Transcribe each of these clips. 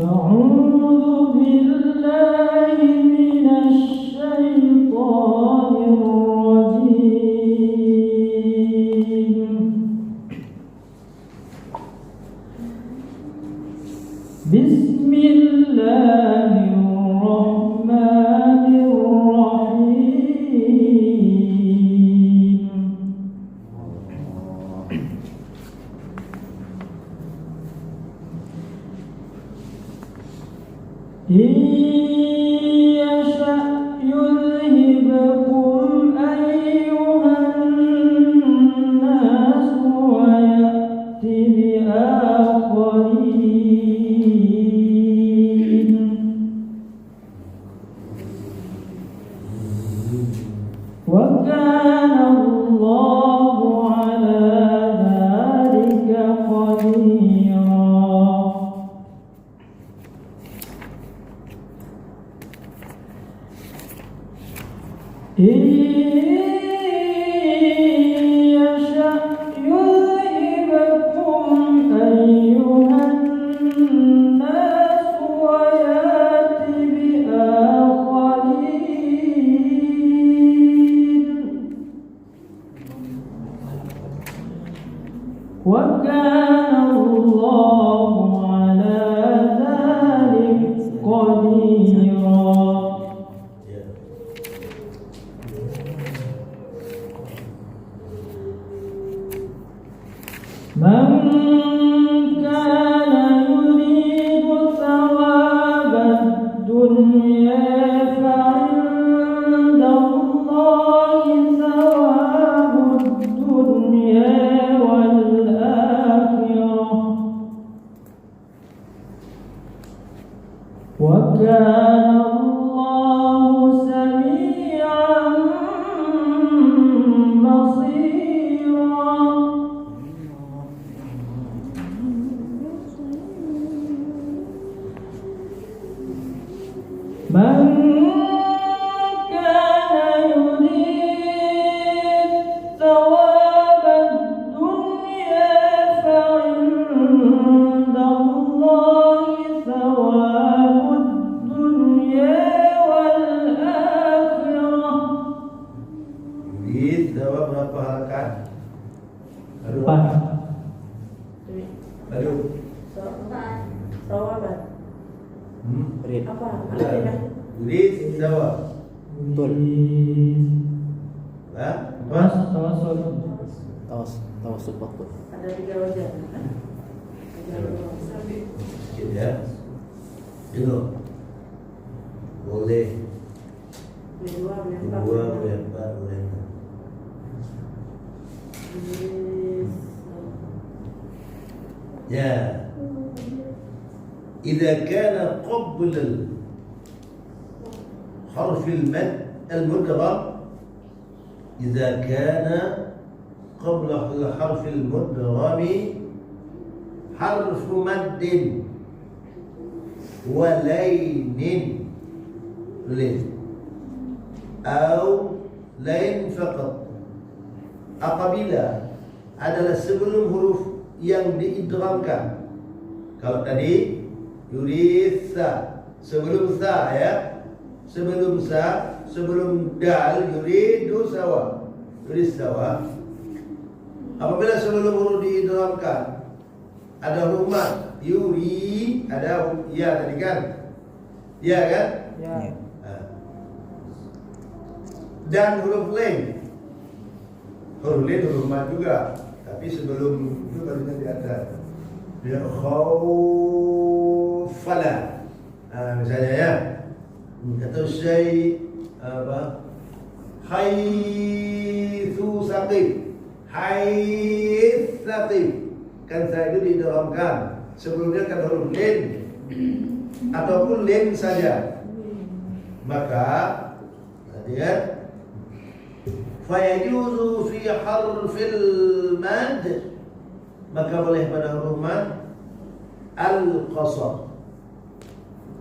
أعوذ بالله من الشيطان الرجيم. بسم الله الرحمن الرحيم. إن يشأ يذهبكم أيها الناس ويأت بآخرين. وكان الله على ذلك قديرا. إن يشأ يذهبكم أيها الناس ويأت بآخرين. وكان الله على ذلك قديرا. من كان يريد ثواب الدنيا فعند الله ثواب الدنيا والآخرة. وكان الله سميعا بصيرا. من كان يريد ثواب الدنيا فعند الله ثواب الدنيا والآخرة. Yuriid jawab berapa harakat? Aduh. Sawabat. Read. Apa? Artinya? Yuriid jawab. Betul. Hah? Mas, Apa? Tawas betul. Ada 3 wajah. Sikit ya. Tengok. Boleh. Dua, Dua, boleh empat, boleh enam. Ya. إذا كان قبل حرف المد المدغم إذا كان قبل الحرف المدغم حرف مد ولين لين أو لين فقط apabila adalah sebelum huruf yang diidghamkan. Kalau tadi yuritha sebelum sa ya, sebelum sa, sebelum dal yuridu sawa, yurid sawa. Apabila sebelum huruf diidghamkan ada huruf mad, yuri, ada huruf ya tadi kan? Ya kan? Ya. Dan huruf lain. Huruf lain huruf mad juga, tapi sebelum itu barunya di atas. Dia khawfala. Misalnya ya. Atau syai apa? Haitsu saqif. Haits saqif. Kan saya itu diidghamkan. Sebelumnya kan huruf lain ataupun lain saja. Maka lihat fayajuzu fi harfil mad, maka boleh pada huruf mad al-qasar.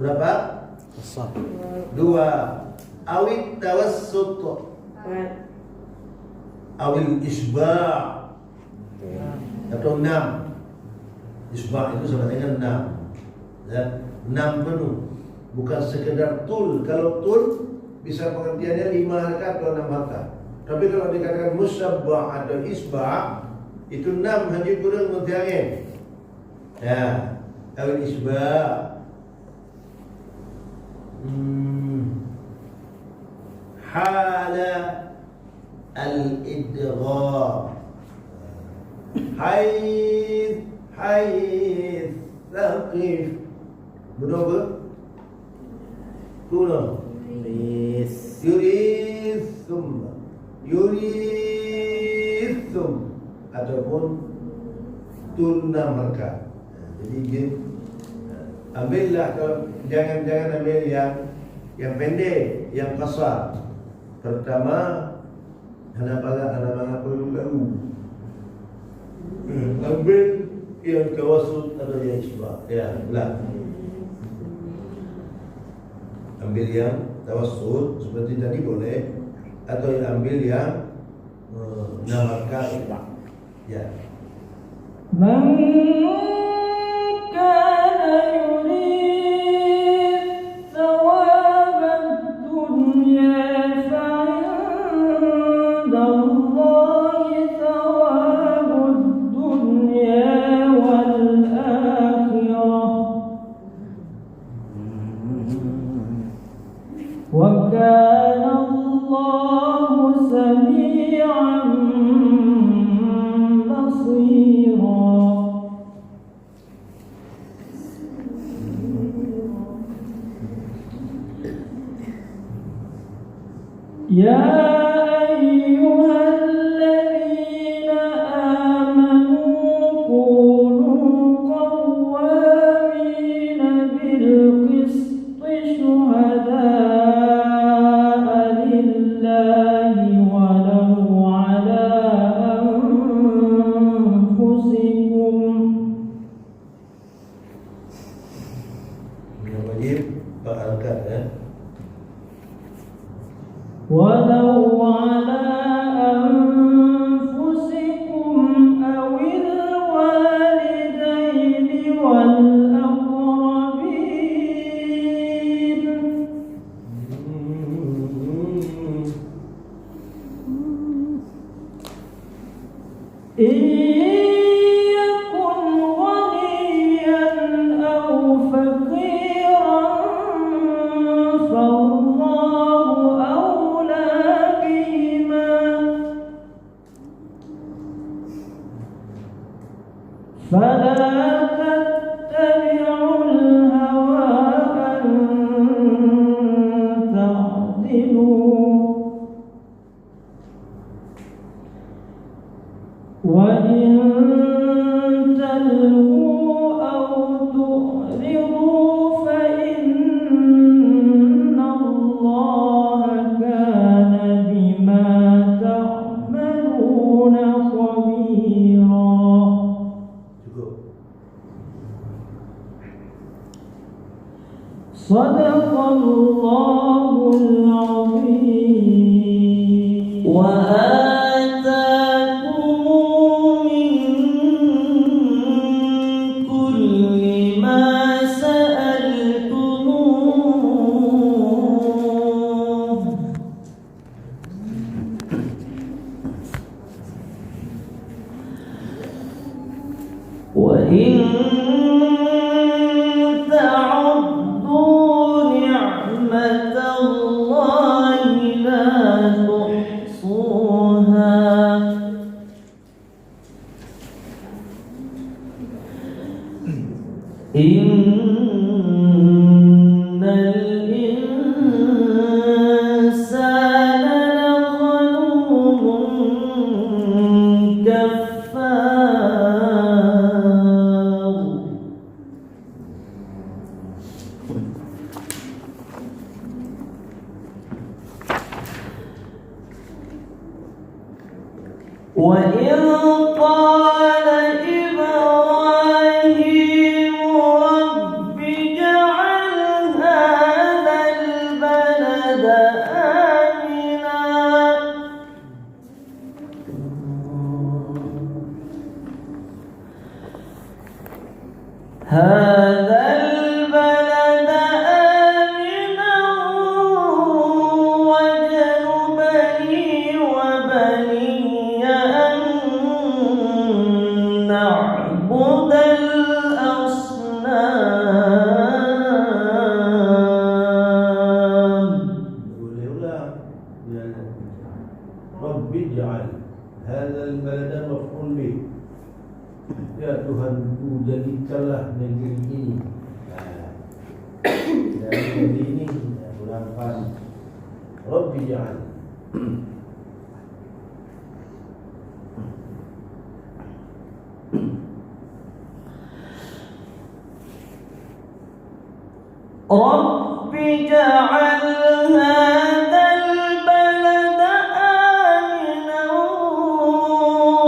Berapa? Qasar. 2. Awit tawassut, awil isba' atau 6. Isba' itu sama dengan 6. Ya, 6 penuh. Bukan sekedar tul. Kalau tul bisa pengertiannya 5 harakat atau 6 harakat. Tapi kalau dikatakan musabbah atau isbah, itu 6 haji kurang mutiangin. Ya, kalau isbah hala al-idgham. Haith Laqif. Benar ke? Kurang. Yurisum ataupun tunna marka. Jadi dia ambillah, kalau jangan ambil yang pendek, yang kasar. Pertama anak baru. Ambil yang tawasud atau yang isbah. Ya, lah. Ambil yang tawasud seperti tadi boleh, atau ambil yang namakan. Ya. من كان يريد ثواب الدنيا فعند الله ثواب الدنيا والآخرة وكان الله سميعا بصيرا. يا أيها الذين آمنوا كونوا قوامين بالقسط شهداء لله ولو على أنفسكم. Yang wajib berangkat ya. ولو على أنفسكم أو الوالدين والأقربين إن يكن غنيا أو فقيرا فالله أولى بهما فلا تتبعوا الهوى أن تعدلوا وإن تلووا أو تؤرضوا فإن الله كان بما تعملون خبيرا. Cukup. صدق الله العظيم. وآتاكم من كل ما سألتموه وإن تعدوا نعمة الله لا تحصوها إن الإنسان لظلوم كفار. وإذ قال إبراهيم رب اجعل هذا البلد آمنا هذا Tuhanku, jadikanlah negeri ini. Dan negeri ini ulang Rabbi ja'al. رب اجعل هذا البلد آمنا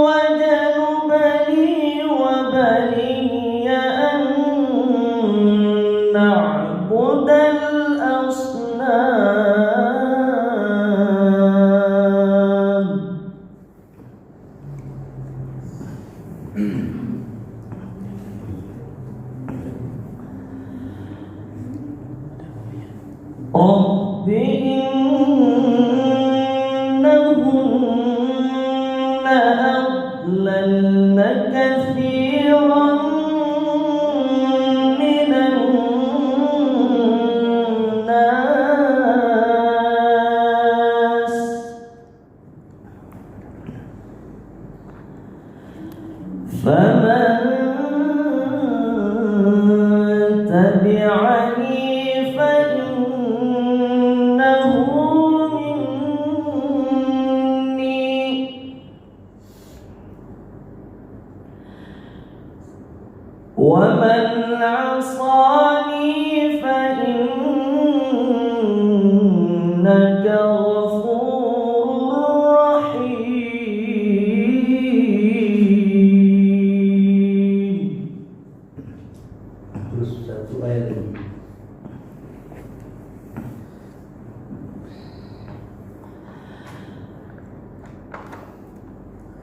واجنبني وبني أن نعبد الأصنام رب إنهن أضللن كثيرا من الناس فمن تبعني فإنه مني ومن عصاني فإنك غفور رحيم. Terus satu ayat lagi.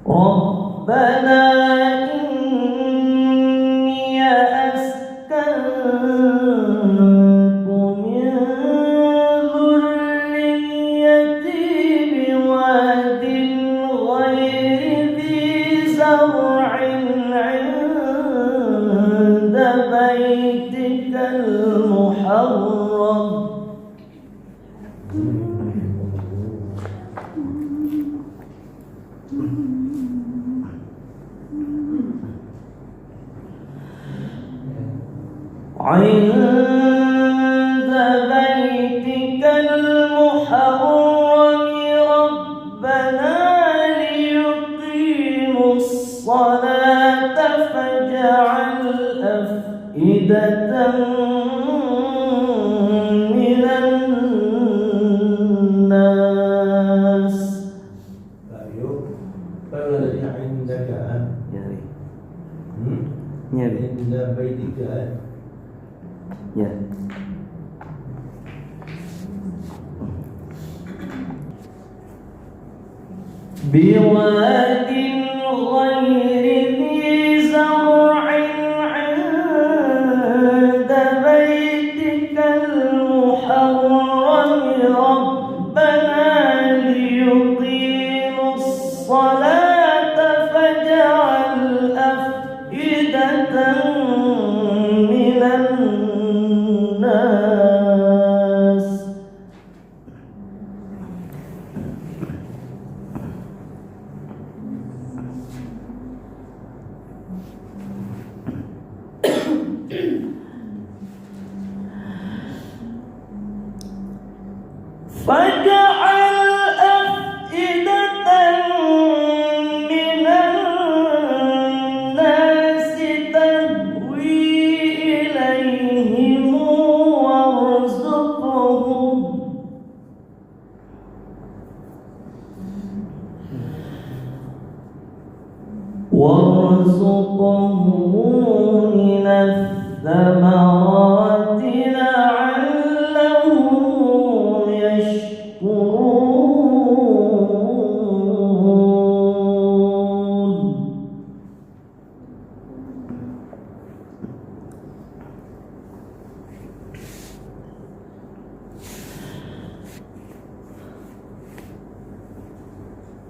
ربنا إني أسكنت من ذريتي بواد غير ذي زرع عند بيتك المحرم عند بيتك المحرم ربنا ليقيموا الصلاة فاجعل أفئدة من الناس. Ayo, فَالَّذِي عِندَكَ عِنْدَ بَيْتِكَ Ya. بواد غير ذي زرع عند بيتك المحرم ربنا ليقيموا الصلاة فاجعل أفئدة من الناس فاجعل أفئدة من الناس تهوي إليهم وارزقهم من الثمرات لعلهم يشكرون.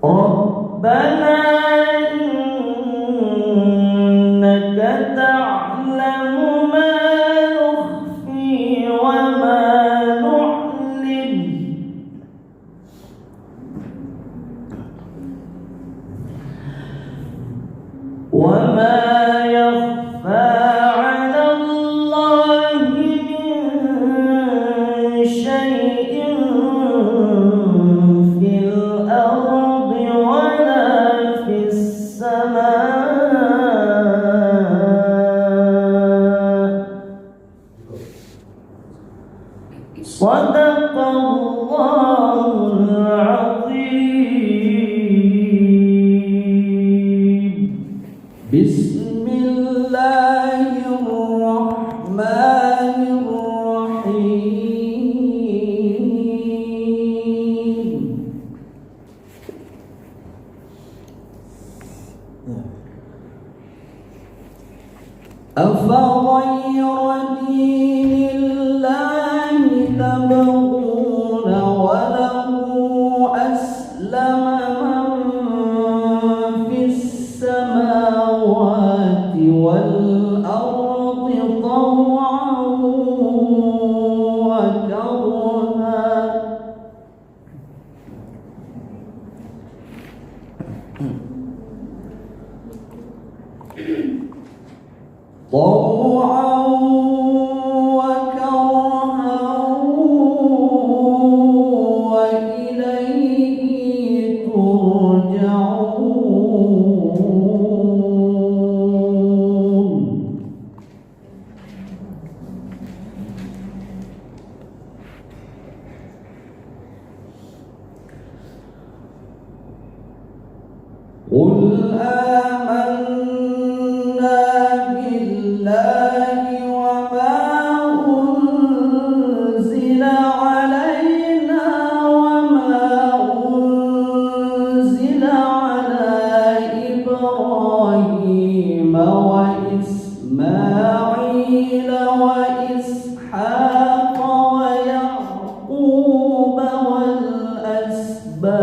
ربنا إنك تعلم ما نخفي وما نعلن وما يخفى صدق الله العظيم. بسم الله الرحمن الرحيم. أفغير دين الله تبغون وله أسلم من في السماوات والأرض طوعا وكرها وإليه ترجعون. قل آمنا بالله وما أنزل علينا وما أنزل على إبراهيم وإسماعيل وإسحاق ويعقوب والأسباط.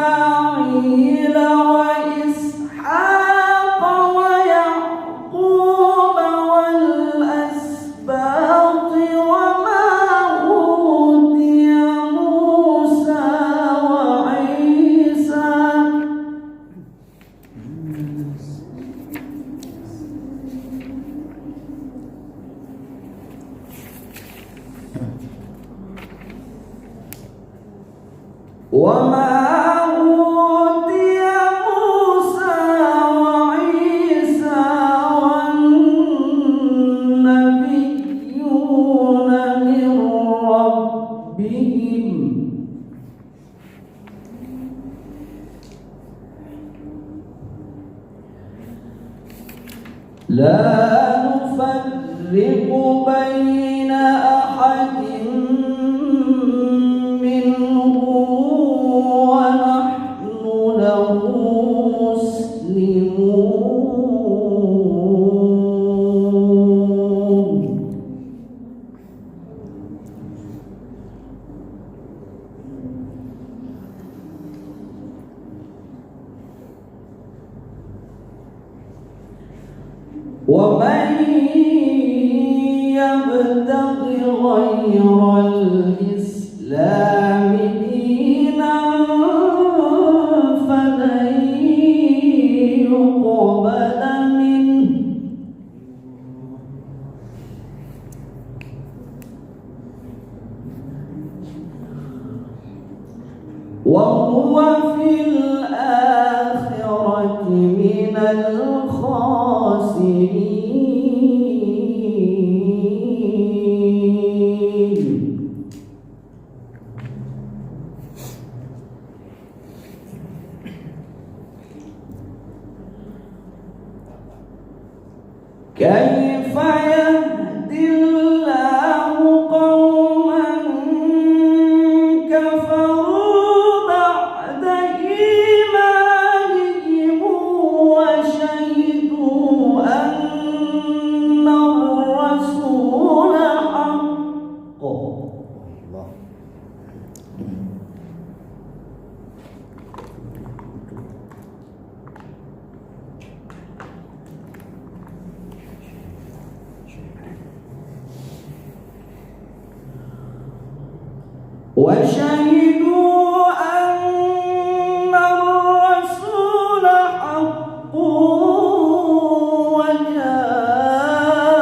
وإسماعيل وإسحاق ويعقوب والأسباط وما أوتي موسى وعيسى والنبيون من ربهم لا نفرق بين أحد منهم ونحن له مسلمون. ومن يبتغ غير الإسلام دينا فلن يقبل منه وهو في الآخرة من الخاسرين. كيف يهدي الله قوما كفروا بعد إيمانهم وشهدوا أن الرسول حق. وشهدوا أن الرسول حق وجاءهم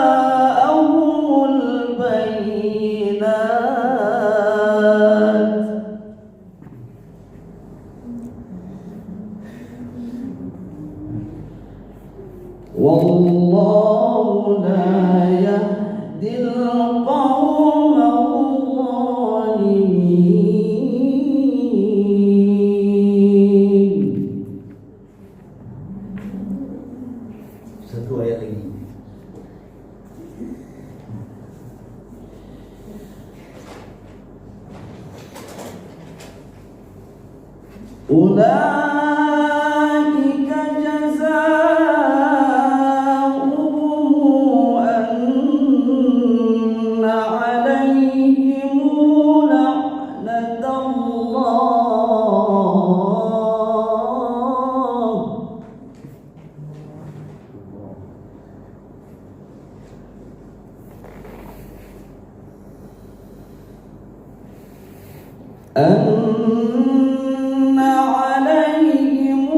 Satu ayat lagi. أولئك جزاؤهم أن عليهم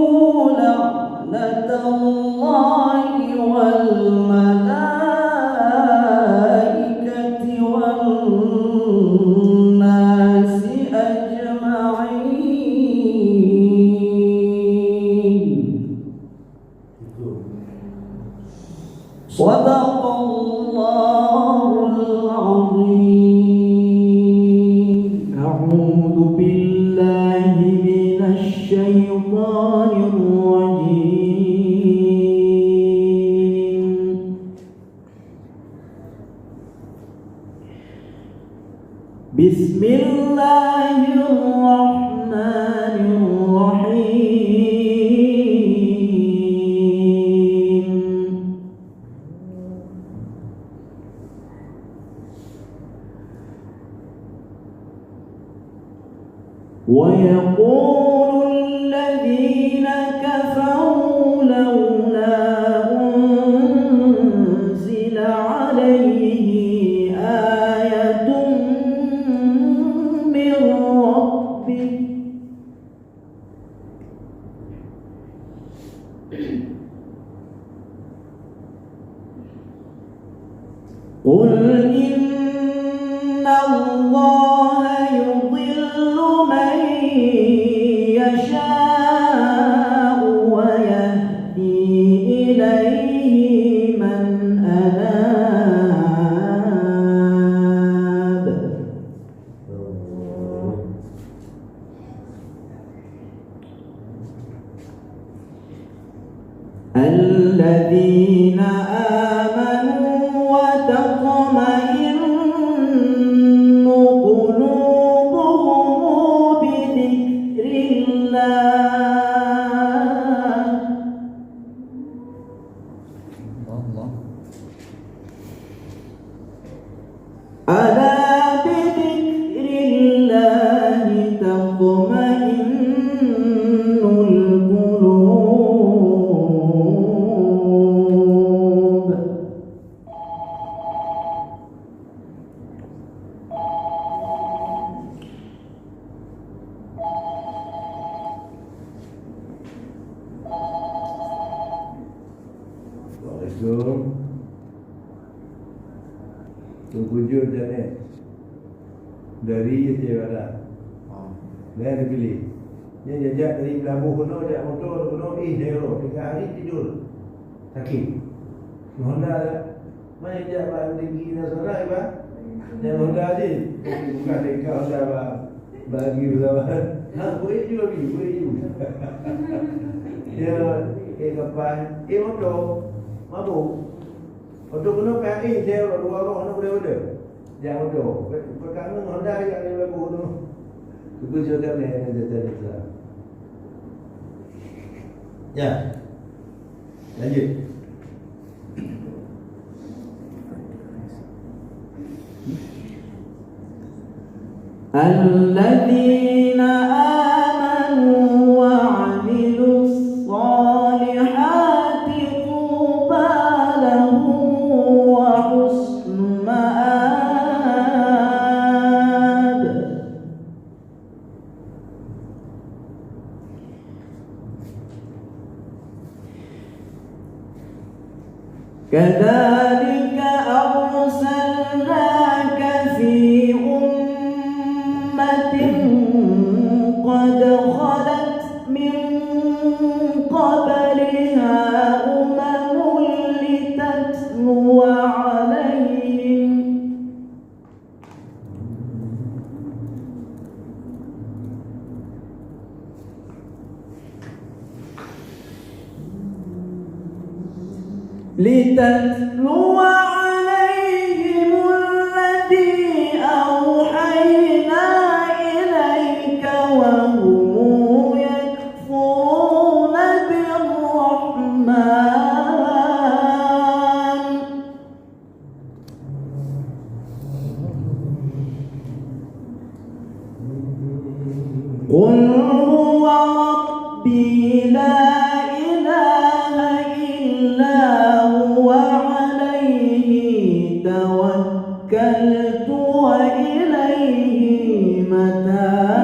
لعنة الله والملائكة والناس أجمعين. صدق الله العظيم. أعوذ بالله من الشيطان الرجيم. بسم الله الرحمن الرحيم. ويقول الذين كفروا لولا أنزل عليه آية من ربه قل إن الله يضل من يشاء ويهدي إليه من أناب. الذين آمنوا وتطمئن قلوبهم بذكر الله. ألا بذكر الله تطمئن القلوب. Assalamualaikum. Tujuh jenis dari Tiada. Dia dipilih. Dia jajak dari Pelabuh Kuno, jajak motor Kuno, Jero. 3 hari tidur. Sakit. Honda ada. Mana jajak Pak tinggi dan sorai Pak? Yang Honda je. Bukan dekat Honda Pak. Bagi bersama. Boleh juga pergi, boleh juga. Dia kapan? Motor. Mabuk. Motor Kuno PI Jero 2 orang Honda boleh. Jangan motor. Perkara Honda yang di Pelabuh Kuno. Itu juga yang jajak. Ya. Lanjut. الذين آمنوا وعملوا الصالحات طوبى لهم وحسن مآب. كذلك أرسلناك في أمة قد خلت من قبلها أمم لتتلو عليهم لتتلو عليهم الذي أوحينا إليك وهم يكفرون بالرحمن قل هو ربي لا إله إلا هو عليه توكلت وإليه متاب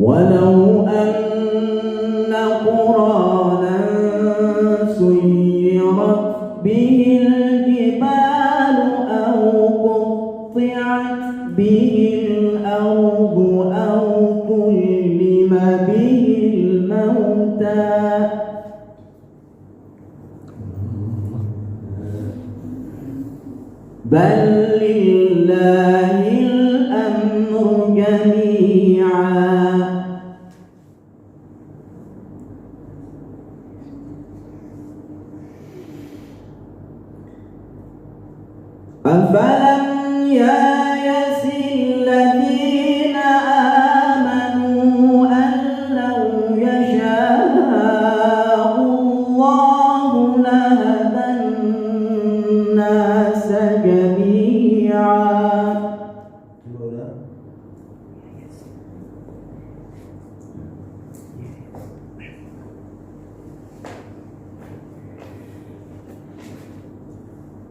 ولو أن قرآنا سيرت به الجبال أو قطعت به الأرض أو كلم به الموتى بل لله الأمر جميعا أفلم ييأس الذين آمنوا أن لو يشاء الله لهدى الناس جميعا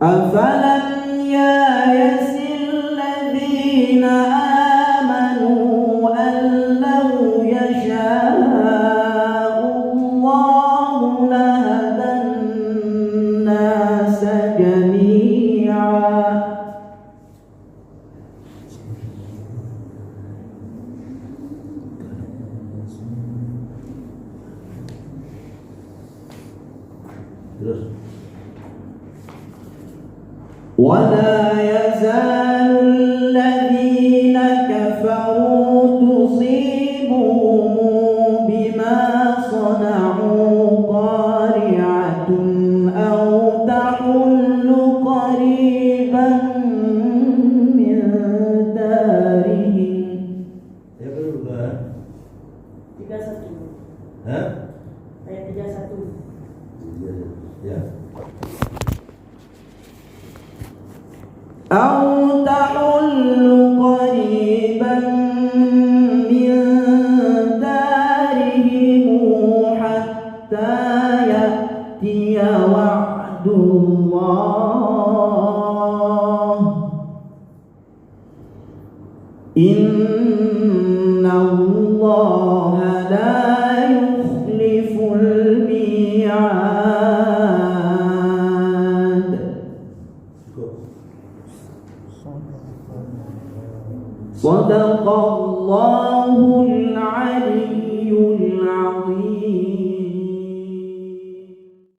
أفلم ييأس الذين آمنوا أن لو يشاء الله لهدى الناس جميعا ولا يزال الذين كفروا تصيبهم بما صنعوا قارعة أو تحل قريبا من دارهم 31. Hah? Ayat 31. Ya. أو تحل قريبا من دارهم حتى يأتي وعد الله إن الله لا يخلف الميعاد صدق